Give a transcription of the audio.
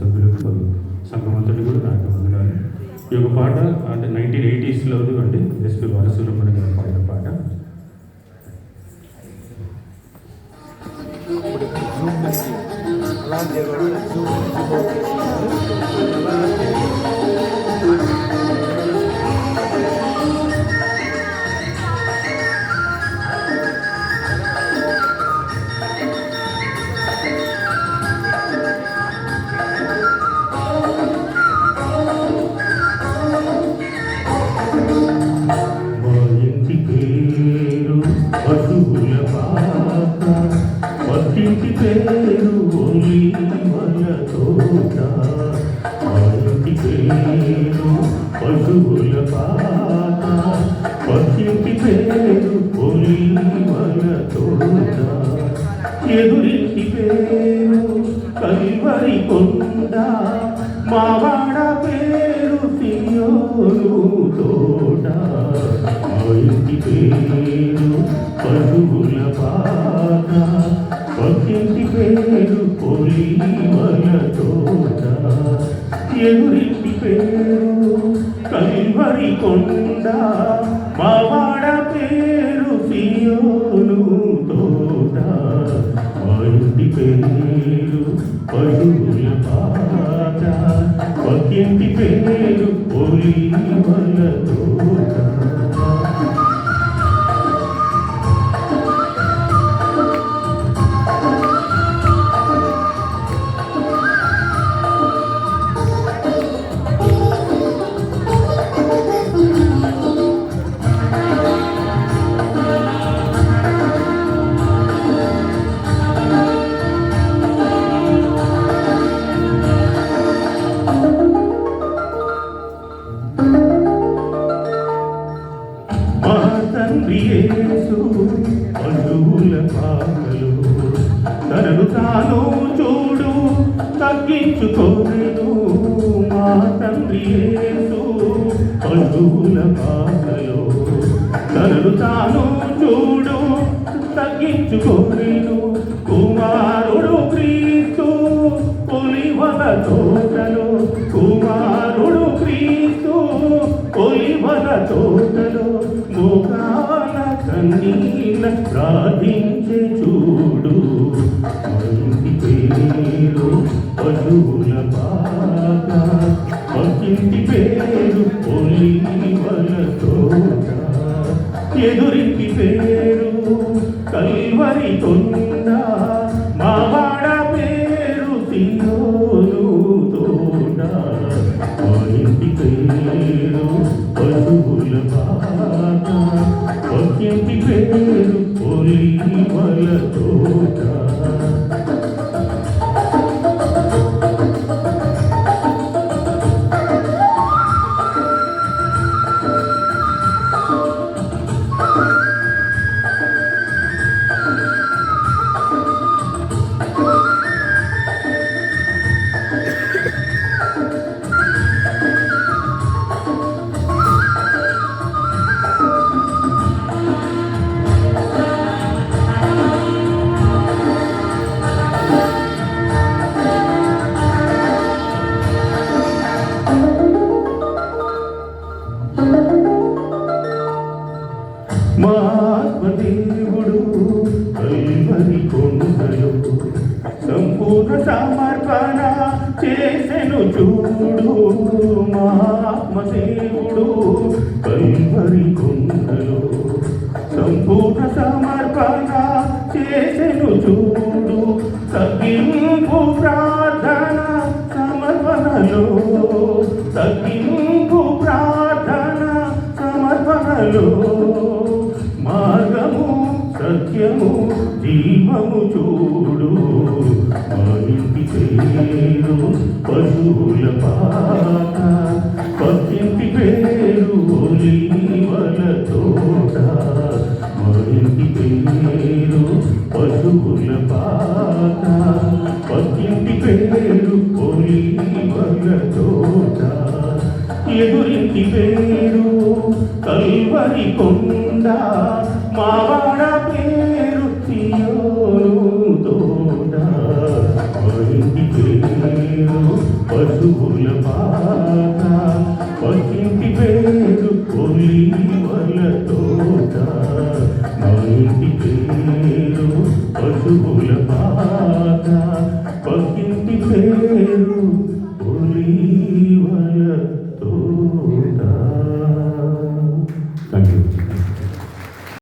సభ్యులకు మరియు సంఘమంతటి కూడా నాకు వందనాలు. ఈ యొక్క పాట అంటే 1980s అండి ఎస్పి బాలసుబ్రహ్మణ్యం గారు పాడిన పాట. పశువుల పాక పక్కింటి పేరు ఒలీవల తోట. మా ఇంటి పేరు పశువుల పాక పక్కింటి పేరు ఒలీవల తోట. ఎదురింటి పేరు కల్వరి కొండ మావాడ పేరు సియోను తోట. మా ఇంటి పేరు పశువుల పాక పక్కింటి పేరు ఒలీవల తోట. ఎదురింటి పేరు కల్వరి కొండ మావాడ పేరు సియోను తోట. మా ఇంటి పేరు పశువుల పాక పక్కింటి పేరు ఒలీవల తోట. మా తండ్రి యేసు పశువుల పాకలు తనను తాను చూడు తగ్గించుకోలేను. మా తండ్రి యేసు పశువుల పాకలు తనను తాను చూడు తగ్గించుకోలేను. కుమారుడు క్రీస్తు ఒలీవల తోటలో, కుమారుడు క్రీస్తు ఒలీవల తోటలో మోకాల కన్నీల ప్రార్థించే చూడు. ఇంటి పేరు పశువుల పాక పక్కింటి పేరు ఒలీవల తోట. ఎదురింటి పేరు కల్వరి కొండ మావాడ పేరు సియోను తోట. మా ఇంటి పేరు పశువుల పాక పక్కింటి పేరు ఒలీవల తోట. మా ఆత్మదేవుడు కల్వరి కొండలో సంపూర్ణ సమర్పణ చేసెను చూడు. మా ఆత్మదేవుడు కల్వరి కొండలో సంపూర్ణ సమర్పణ చేసెను చూడు. తగ్గింపు ప్రార్థన సమర్పణలో, తగ్గింపు ప్రార్థన సమర్పణలో మార్గము సత్యము జీవము చూడు. మా ఇంటి పేరు పశువుల పాక పక్కింటి పేరు ఒలీవల తోట. మా ఇంటి పేరు పశువుల పాక పక్కింటి పేరు ఒలీవల తోట. ఎదురింటి పేరు కల్వరి కొండ మావాడ పేరు సియోను తోట. మా ఇంటి పేరు పశువుల పాట, పక్కింటి పేరు ఒలీవల తోట, మా ఇంటి పేరు పశువుల పాట.